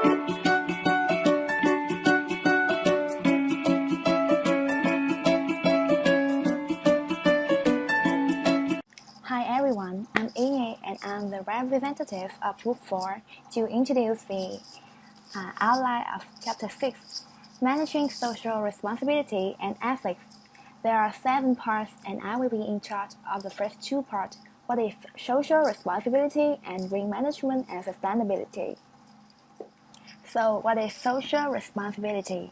Hi everyone, I'm Inge and I'm the representative of Group 4 to introduce the outline of Chapter 6, Managing Social Responsibility and Ethics. There are 7 parts and I will be in charge of the first 2 parts, what is social responsibility and green management and sustainability. So what is social responsibility?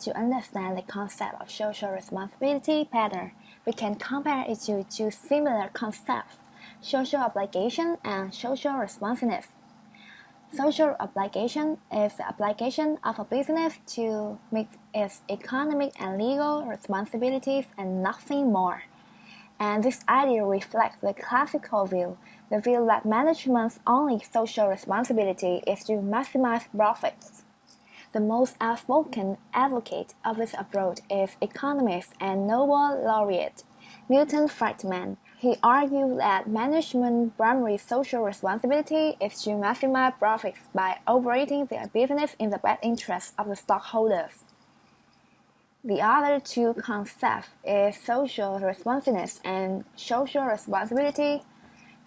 To understand the concept of social responsibility better, we can compare it to 2 similar concepts, social obligation and social responsiveness. Social obligation is the obligation of a business to meet its economic and legal responsibilities and nothing more. And this idea reflects the classical view, the view that management's only social responsibility is to maximize profits. The most outspoken advocate of this approach is economist and Nobel laureate Milton Friedman. He argued that management's primary social responsibility is to maximize profits by operating their business in the best interest of the stockholders. The other 2 concepts is social responsiveness and social responsibility.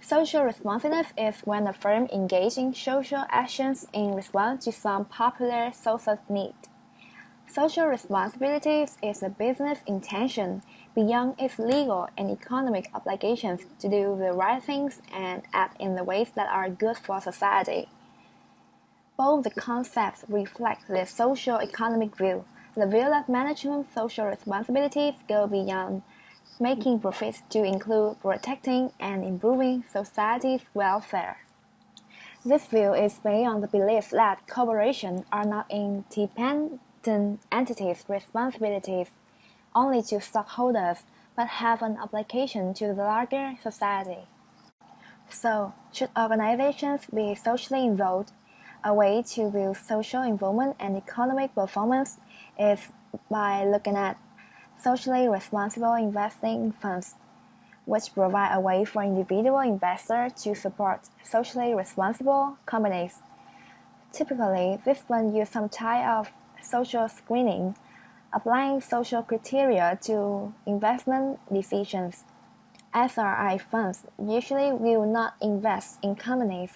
Social responsiveness is when a firm engages in social actions in response to some popular social need. Social responsibility is a business intention beyond its legal and economic obligations to do the right things and act in the ways that are good for society. Both the concepts reflect the socio-economic view, the view that management's social responsibilities go beyond making profits to include protecting and improving society's welfare. This view is based on the belief that corporations are not independent entities responsibilities only to stockholders, but have an obligation to the larger society. So, should organizations be socially involved? A way to view social involvement and economic performance is by looking at socially responsible investing funds, which provide a way for individual investors to support socially responsible companies. Typically, this fund use some type of social screening, applying social criteria to investment decisions. SRI funds usually will not invest in companies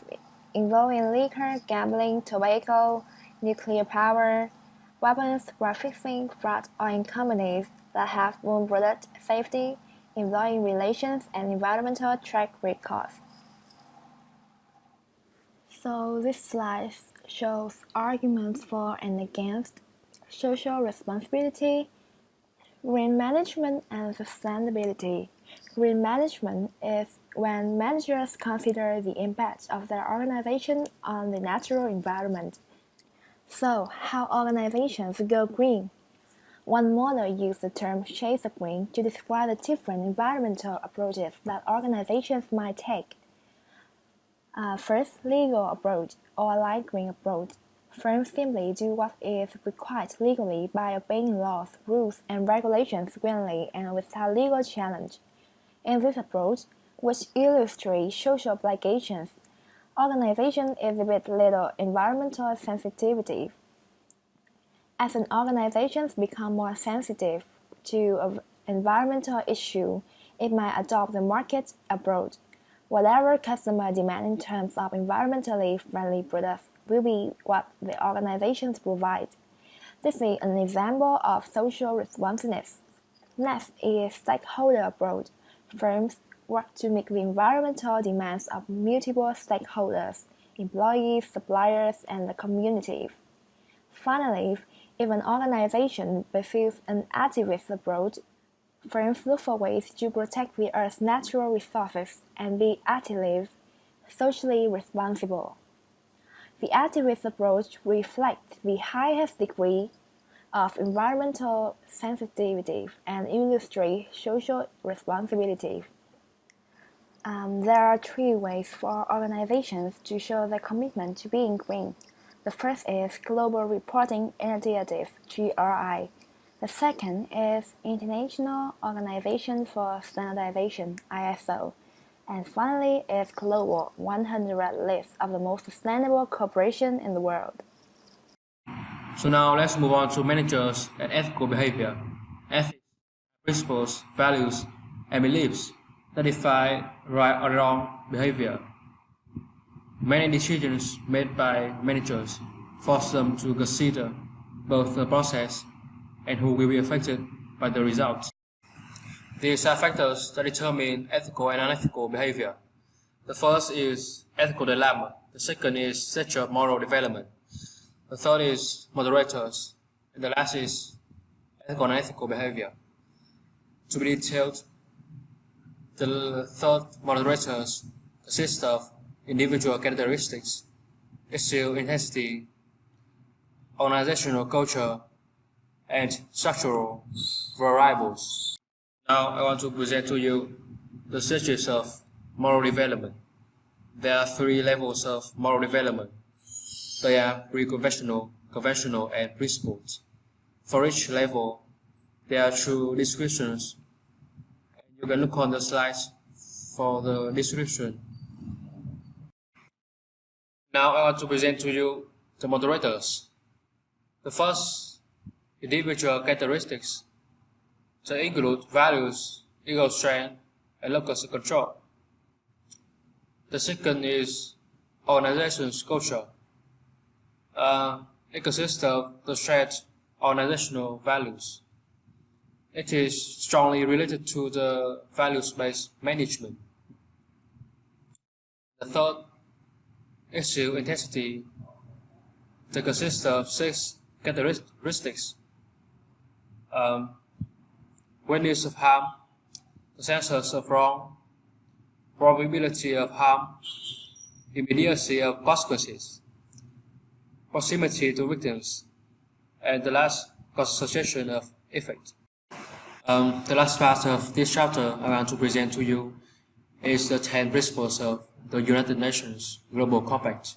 involved in liquor, gambling, tobacco, nuclear power, weapons, trafficking, fraud, or in companies that have poor product safety, employee relations, and environmental track records. So this slide shows arguments for and against social responsibility, green management, and sustainability. Green management is when managers consider the impact of their organization on the natural environment. So, how organizations go green? One model used the term shades of green to describe the different environmental approaches that organizations might take. First, legal approach or light green approach. Firms simply do what is required legally by obeying laws, rules, and regulations willingly and without legal challenge. In this approach, which illustrates social obligations, organizations exhibit little environmental sensitivity. As an organization becomes more sensitive to an environmental issue, it might adopt the market approach. Whatever customer demand in terms of environmentally friendly products will be what the organizations provide. This is an example of social responsiveness. Next is stakeholder approach. Firms work to meet the environmental demands of multiple stakeholders, employees, suppliers, and the community. Finally, if an organization pursues an activist approach, firms look for ways to protect the Earth's natural resources and be actively, socially responsible. The activist approach reflects the highest degree of environmental sensitivity and illustrates social responsibility. There are 3 ways for organizations to show their commitment to being green. The first is Global Reporting Initiative (GRI). The second is International Organization for Standardization (ISO). And finally is Global 100 list of the most sustainable corporations in the world. So now let's move on to managers and ethical behavior. Ethics, principles, values, and beliefs that define right or wrong behavior. Many decisions made by managers force them to consider both the process and who will be affected by the results. These are factors that determine ethical and unethical behavior. The first is ethical dilemma. The second is sexual moral development. The third is moderators. And the last is ethical and unethical behavior. To be detailed, the third moderators consist of individual characteristics, issue intensity, organizational culture, and structural variables. Now I want to present to you the stages of moral development. There are three levels of moral development. They are pre-conventional, conventional, and principled. For each level, there are two descriptions. You can look on the slides for the description. Now I want to present to you the moderators. The first, individual characteristics. They include values, ego strength, and locus of control. The second is organization's culture. It consists of the shared organizational values. It is strongly related to the values-based management. The third, issue intensity. It consists of 6 characteristics. Awareness of harm, the sense of wrong, probability of harm, immediacy of consequences, proximity to victims, and the last, concentration of effect. The last part of this chapter I want to present to you is the 10 principles of the United Nations Global Compact.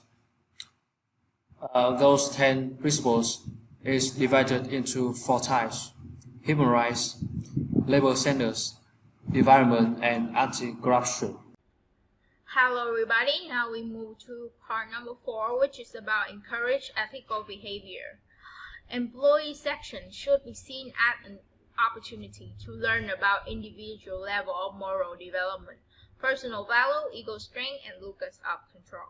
Those 10 principles is divided into 4 types: human rights, labor standards, environment, and anti-corruption. Hello everybody, now we move to part number 4, which is about encourage ethical behavior. Employee section should be seen as an opportunity to learn about individual level of moral development, personal value, ego strength, and locus of control.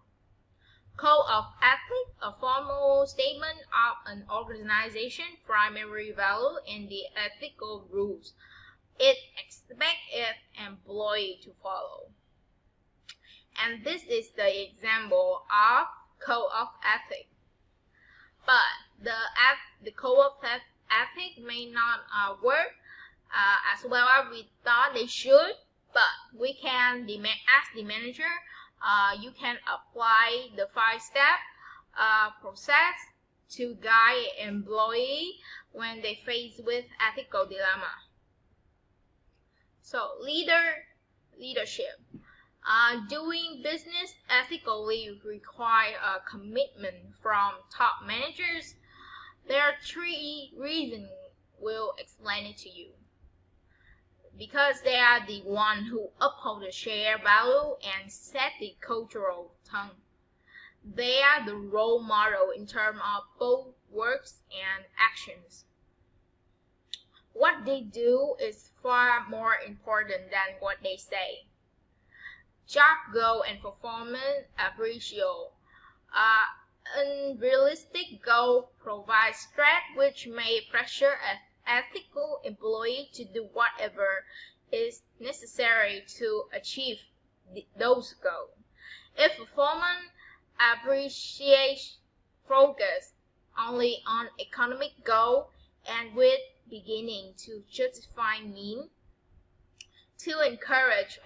Code of ethics, a formal statement of an organization, primary value, and the ethical rules it expects its employee to follow. And this is the example of code of ethics. But the code of ethics may not work as well as we thought they should. But we can ask the manager. You can apply the 5-step process to guide employee when they face with ethical dilemma. So leadership. Doing business ethically requires a commitment from top managers. There are 3 reasons we'll explain it to you. Because they are the one who uphold the shared value and set the cultural tone. They are the role model in terms of both words and actions. What they do is far more important than what they say. Job goal and performance ratio. Unrealistic goal provides stress which may pressure an ethical employee to do whatever is necessary to achieve those goals. If performance appreciates focus only on economic goal and with beginning to justify means, to encourage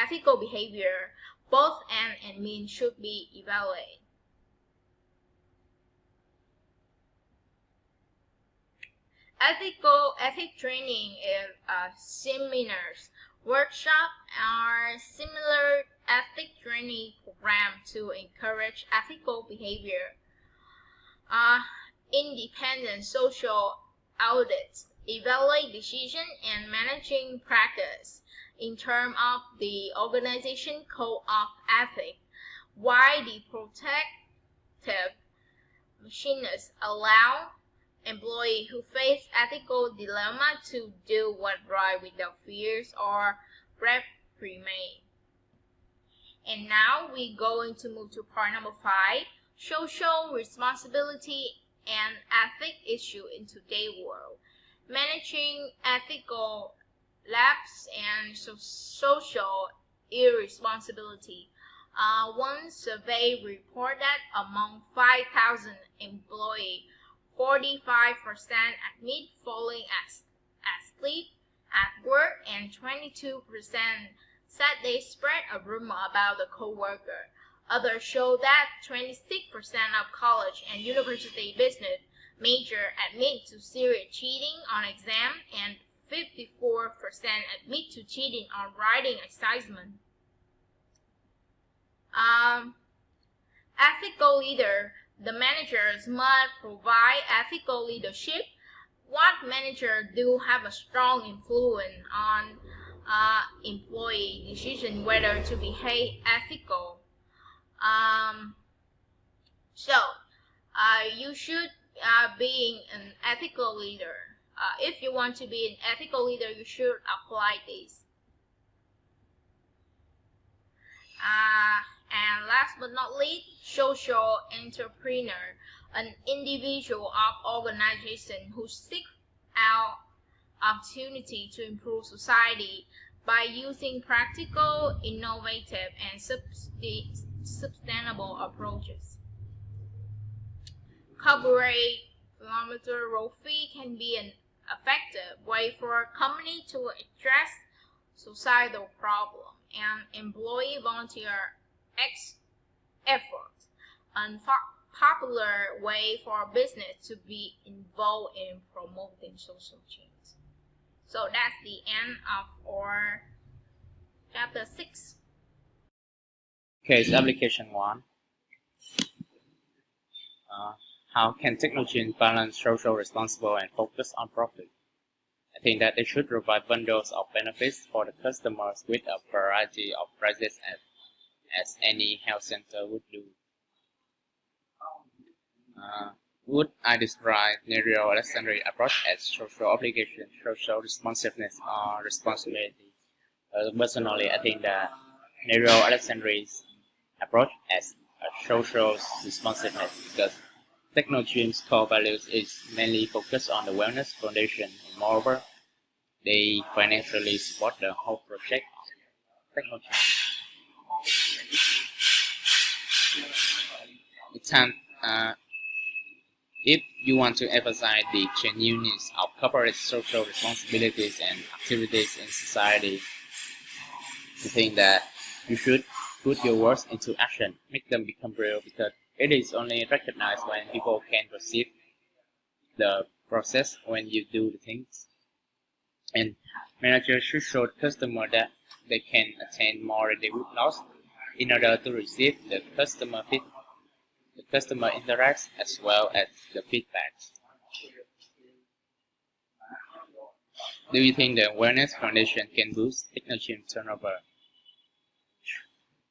ethical behavior, both end and means should be evaluated. Ethic training is seminars, workshops, or similar ethic training program to encourage ethical behavior. Independent social audits evaluate decision and managing practice in terms of the organization code of ethics, while the protective machinists allow employees who face ethical dilemma to do what's right without fears or reprimand. And now we're going to move to part number 5, social responsibility and ethic issue in today's world. Managing ethical lapse and social irresponsibility. One survey reported that among 5,000 employees, 45% admit falling asleep at work, and 22% said they spread a rumor about a coworker. Others show that 26% of college and university business major admit to serious cheating on exam, and 54% admit to cheating on writing assignment. Ethical leader. The managers must provide ethical leadership. What managers do have a strong influence on employee decision whether to behave ethical. You should being an ethical leader. If you want to be an ethical leader, you should apply this. And last but not least, social entrepreneur, an individual or organization who seek out opportunity to improve society by using practical, innovative, and sustainable approaches. Corporate philanthropy can be an effective way for a company to address societal problems and employee volunteer efforts, and popular way for business to be involved in promoting social change. So that's the end of our chapter 6. Case application 1. How can technology balance social responsibility and focus on profit? I think that they should provide bundles of benefits for the customers with a variety of prices as any health center would do. Would I describe Nerio Alexandria approach as social obligation, social responsiveness, or responsibility? Personally, I think that Nerio Alexandria's approach as a social responsiveness because Technogene's core values is mainly focused on the wellness foundation, and moreover, they financially support the whole project of Technogene. If you want to emphasize the genuineness of corporate social responsibilities and activities in society, I think that you should put your words into action, make them become real, because it is only recognized when people can perceive the process when you do the things. And managers should show the customer that they can attain more than they would lose in order to receive the customer interacts as well as the feedback. Do you think the Wellness Foundation can boost technology turnover?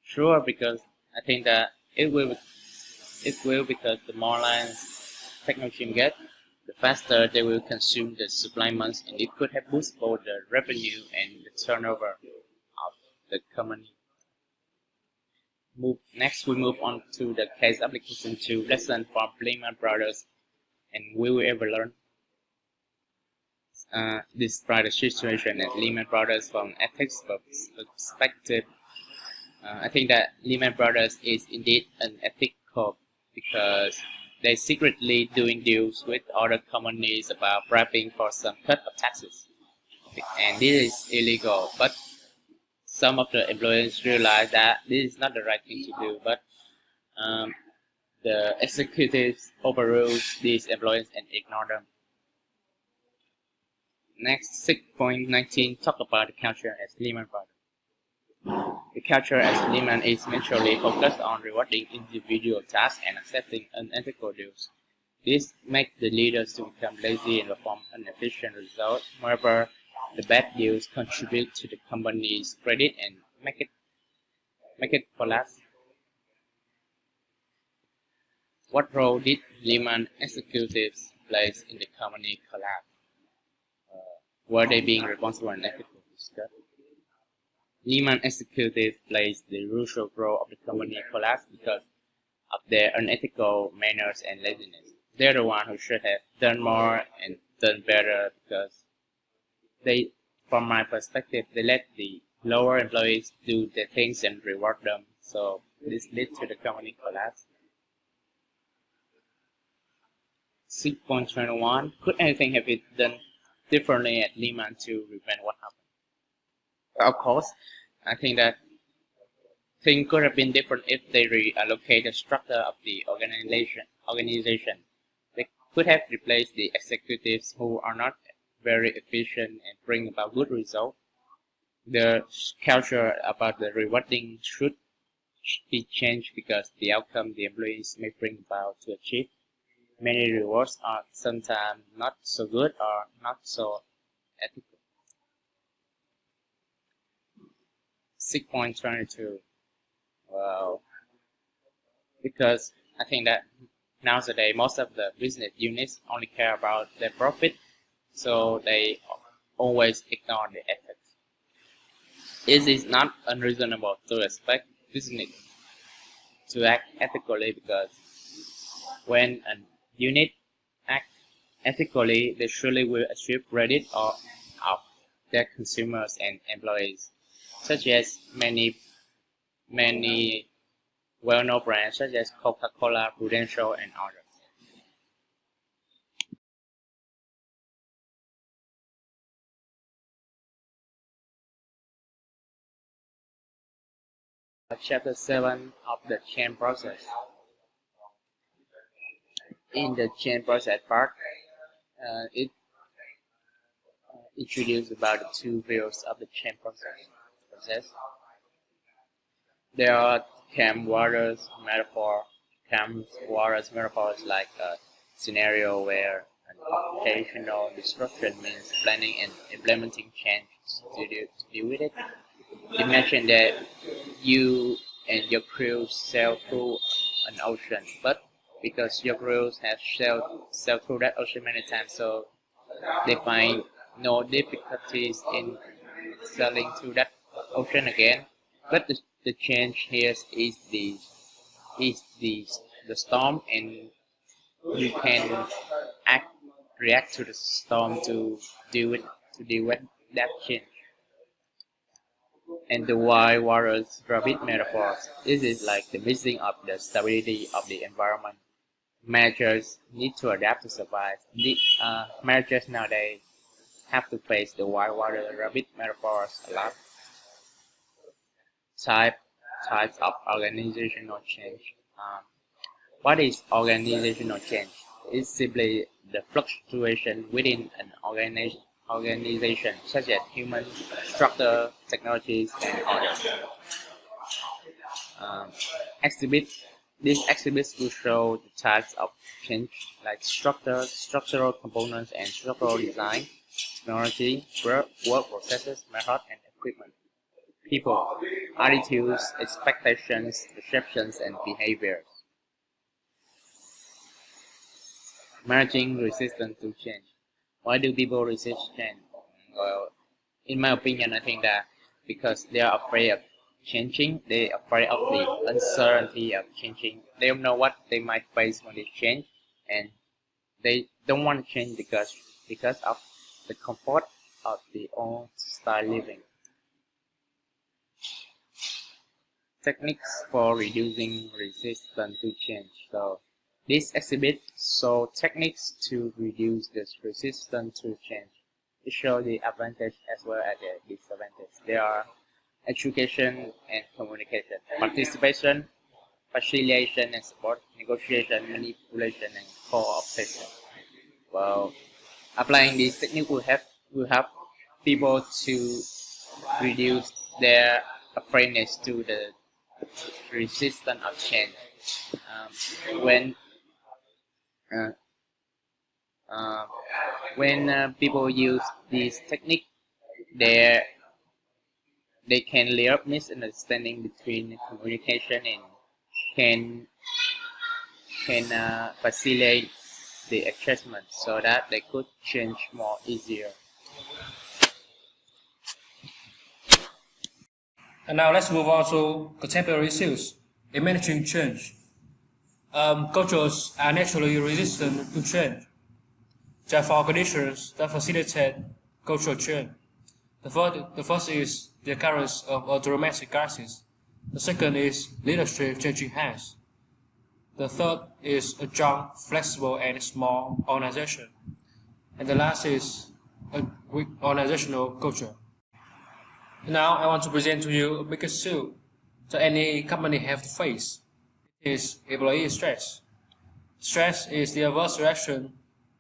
Sure, because I think that it will because the more lines technology get, the faster they will consume the supplements, and it could have boosted both the revenue and the turnover of the company. Next, we move on to the case application 2 lesson from Lehman Brothers, and we will ever learn. Describe the situation at Lehman Brothers from ethics perspective. I think that Lehman Brothers is indeed an ethical because they're secretly doing deals with other companies about bribing for some cut of taxes, and this is illegal. But some of the employees realize that this is not the right thing to do, but the executives overrule these employees and ignore them. Next, 6.19 talk about the culture at Lehman Brothers. The culture at Lehman is mutually focused on rewarding individual tasks and accepting unethical deals. This makes the leaders to become lazy and perform inefficient results. However, the bad deals contribute to the company's credit and make it collapse. What role did Lehman executives place in the company collapse. Were they being responsible and ethical? Discussed. Lehman executives plays the crucial role of the company collapse because of their unethical manners and laziness. They're the one who should have done more and done better because they, from my perspective, they let the lower employees do the things and reward them. So this led to the company collapse. 6.21. Could anything have been done differently at Lehman to prevent what happened? Of course, I think that things could have been different if they reallocate the structure of the organization. They could have replaced the executives who are not very efficient and bring about good results. The culture about the rewarding should be changed because the outcome the employees may bring about to achieve. Many rewards are sometimes not so good or not so ethical. 6.22. Well, because I think that nowadays most of the business units only care about their profit, so they always ignore the ethics. It is not unreasonable to expect business to act ethically because when a unit acts ethically, they surely will achieve credit of their consumers and employees, such as many well-known brands such as Coca-Cola, Prudential, and others. Chapter 7 of the chain process. In the chain process part, it introduced about the two views of the chain process. There are Camp Waters metaphor. Camp Waters metaphor is like a scenario where an occasional disruption means planning and implementing changes to deal with it. Imagine that you and your crew sail through an ocean, but because your crews have sailed through that ocean many times, so they find no difficulties in sailing through that ocean again. But the change here is the storm, and you can react to the storm to deal with that change. And the wide waters rabbit metaphors. This is like the missing of the stability of the environment. Managers need to adapt to survive. Managers nowadays have to face the wide water rabbit metaphors a lot. Types of organizational change. What is organizational change? It's simply the fluctuation within an organization, such as human structure, technologies, and others. These exhibits will show the types of change, like structural components and structural design, technology, work processes, method, and equipment. People, attitudes, expectations, perceptions, and behaviors. Managing resistance to change. Why do people resist change? Well, in my opinion, I think that because they are afraid of changing, they are afraid of the uncertainty of changing. They don't know what they might face when they change, and they don't want to change because of the comfort of the own style living. Techniques for reducing resistance to change. So this exhibit shows techniques to reduce this resistance to change. It shows the advantage as well as the disadvantage. There are education and communication, participation, facilitation and support, negotiation, manipulation, and cooperation. Well, applying this technique will help people to reduce their afraidness to the resistance of change. When people use this technique, they can clear up misunderstanding between communication and can facilitate the adjustment so that they could change more easier. And now let's move on to contemporary issues in managing change. Cultures are naturally resistant to change. There are four conditions that facilitate cultural change. The first is the occurrence of a dramatic crisis. The second is leadership changing hands. The third is a young, flexible, and small organization. And the last is a weak organizational culture. Now I want to present to you a big issue that any company have to face. It is employee stress. Stress is the adverse reaction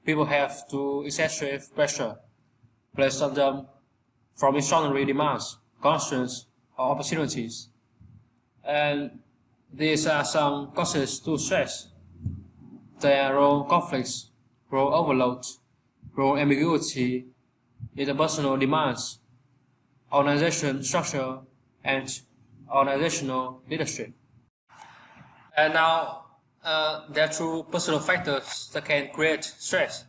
people have to excessive pressure placed on them from extraordinary demands, constraints, or opportunities. And these are some causes to stress. There are role conflicts, role overload, role ambiguity, interpersonal demands, organization structure, and organizational leadership. And now, there are two personal factors that can create stress.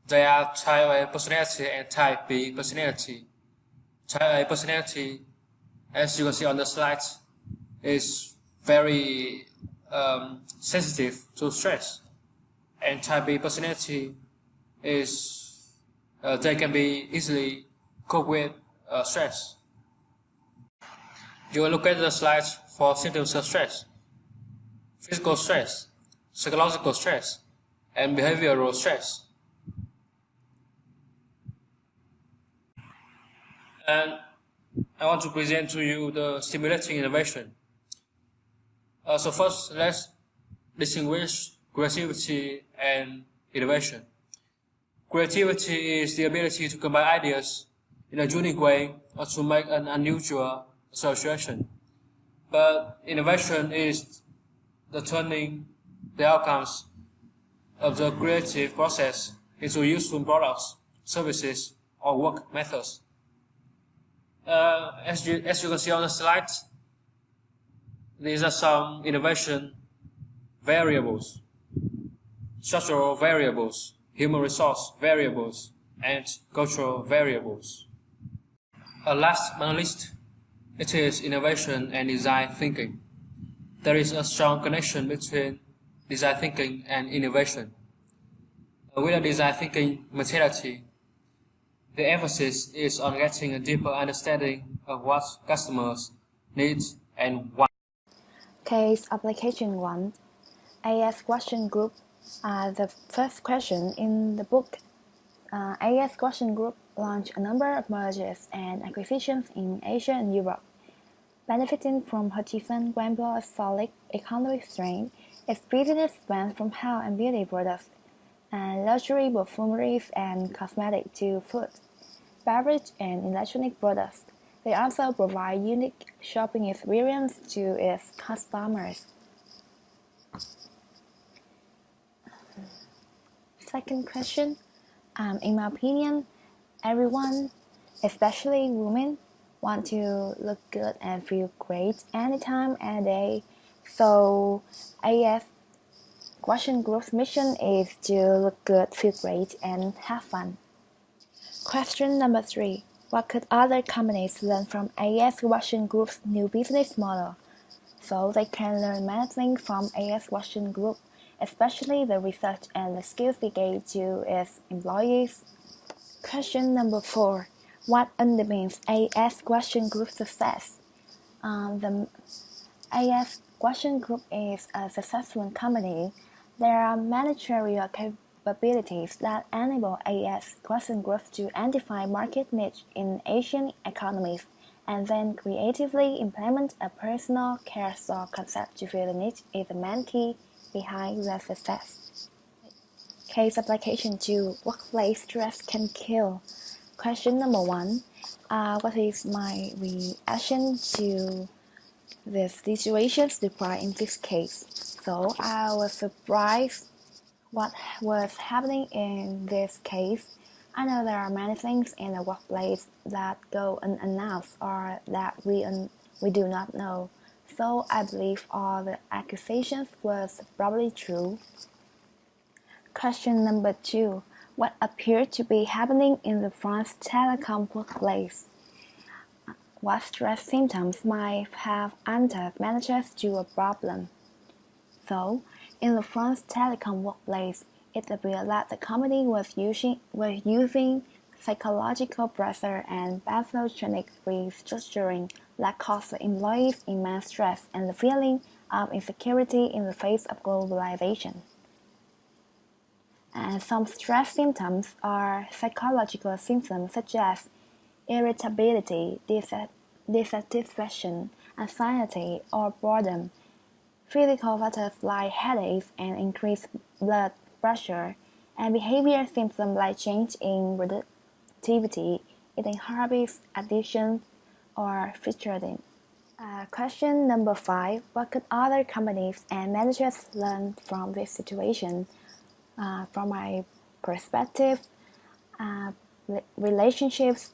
They are type A personality and type B personality. Type A personality, as you can see on the slides, is very sensitive to stress, and type B personality is they can be easily cope with stress. You will look at the slides for symptoms of stress: physical stress, psychological stress, and behavioral stress. And I want to present to you the stimulating innovation. So first, let's distinguish creativity and innovation. Creativity is the ability to combine ideas in a unique way or to make an unusual association. But innovation is the turning the outcomes of the creative process into useful products, services, or work methods. As you can see on the slide, these are some innovation variables: structural variables, human resource variables, and cultural variables. Last but not least, it is innovation and design thinking. There is a strong connection between design thinking and innovation. With a design thinking mentality, the emphasis is on getting a deeper understanding of what customers need and want. Case application 1. AS question group. The first question in the book. AS question group launched a number of mergers and acquisitions in Asia and Europe. Benefiting from Hutchison Whampoa's solid economic strength, its business went from health and beauty products and luxury perfumeries and cosmetics to food, beverage, and electronic products. They also provide unique shopping experience to its customers. Second question. In my opinion, everyone, especially women, want to look good and feel great anytime, any day. So AF Question Group's mission is to look good, feel great, and have fun. Question number 3. What could other companies learn from AS Question Group's new business model? So they can learn many things from AS Question Group, especially the research and the skills they gave to its employees. Question number 4. What underpins AS Question Group's success? The AS Question Group is a successful company. There are managerial capabilities that enable AS Question Group to identify market niche in Asian economies and then creatively implement a personal care store concept to fill the niche is the main key behind their success. Case application 2. Workplace stress can kill. Question number 1. What is my reaction to the situations described in this case? So I was surprised what was happening in this case. I know there are many things in the workplace that go unannounced or that we do not know. So I believe all the accusations was probably true. Question number 2. What appeared to be happening in the France Telecom workplace? What stress symptoms might have entered managers to a problem? So, in the France Telecom workplace, it appeared that the company was using psychological pressure and pathogenic restructuring that caused the employees immense stress and the feeling of insecurity in the face of globalization. And some stress symptoms are psychological symptoms such as irritability, dissatisfaction, anxiety, or boredom. Physical factors like headaches and increased blood pressure, and behavior symptoms like change in productivity, eating habits, addiction, or fidgeting. Question number 5. What could other companies and managers learn from this situation? From my perspective, relationships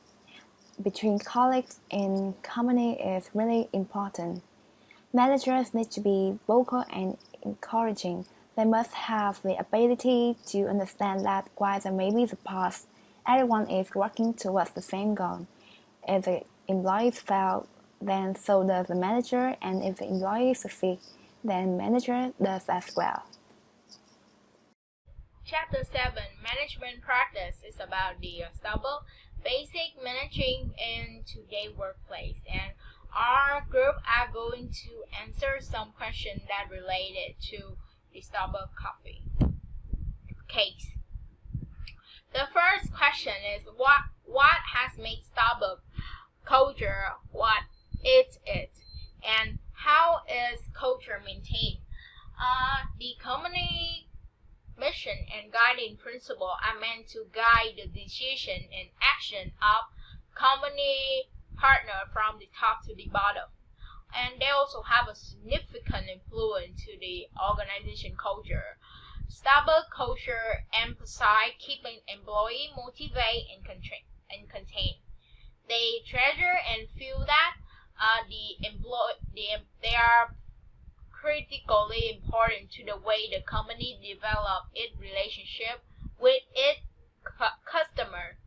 between colleagues in company is really important. Managers need to be vocal and encouraging. They must have the ability to understand that while there may be the past, everyone is working towards the same goal. If the employees fail, then so does the manager, and if the employees succeed, then manager does as well. Chapter 7 Management Practice is about the stable basic managing in today's workplace, and our group are going to answer some questions that related to the Starbucks coffee case. The first question is what has made Starbucks culture what it is, and how is culture maintained? The company mission and guiding principle are meant to guide the decision and action of company partner from the top to the bottom, and they also have a significant influence to the organization culture. Starbucks culture emphasize keeping employee motivated and contained. They treasure and feel that they are critically important to the way the company develop its relationship with its customer.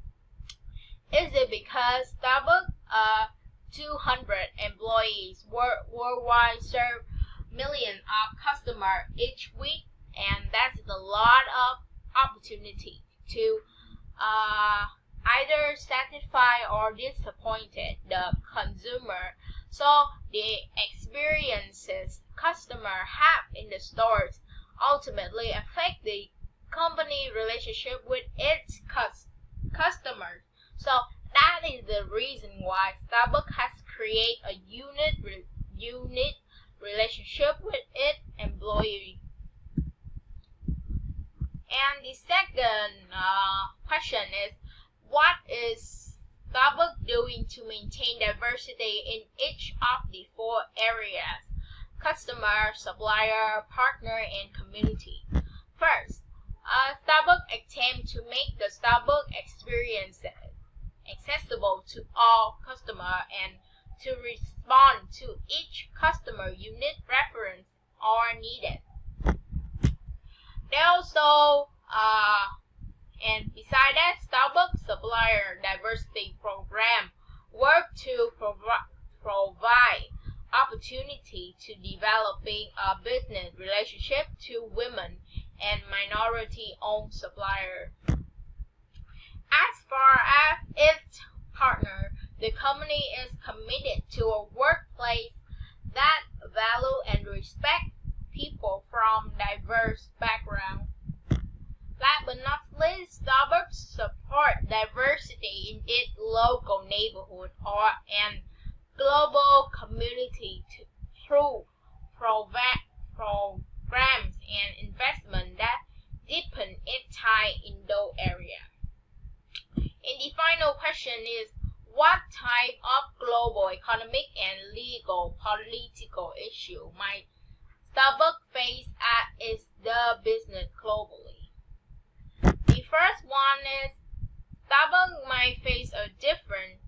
Is it because Starbucks 200 employees worldwide serve millions of customers each week, and that's a lot of opportunity to either satisfy or disappointed the consumer. So the experiences customers have in the stores ultimately affect the company relationship with its customers. So that is the reason why Starbucks has created a unit relationship with its employee. And the second question is, what is Starbucks doing to maintain diversity in each of the 4 areas: customer, supplier, partner, and community? First, Starbucks attempts to make the Starbucks experience accessible to all customers and to respond to each customer unique preference or needed. They also and beside that, Starbucks Supplier Diversity Program work to provide opportunity to developing a business relationship to women and minority-owned suppliers. As far as its partner, the company is committed to a workplace that value and respect people from diverse backgrounds. Last but not least, Starbucks support diversity in its local neighborhood and global community through programs and investment that deepen its tie in those areas. And the final question is, what type of global economic and legal political issue might Starbucks face as its business globally? The first one is Starbucks might face a difference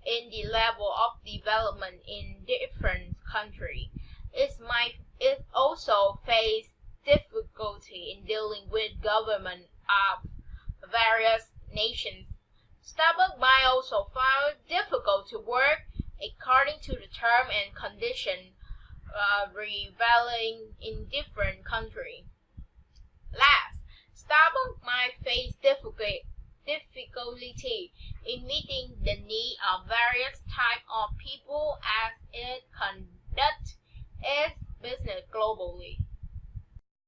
in the level of development in different countries. It also face difficult difficulty in dealing with government of various nations. Starbucks might also find it difficult to work according to the term and condition prevailing in different countries. Last, Starbucks might face difficulty in meeting the need of various types of people as it conducts its business globally.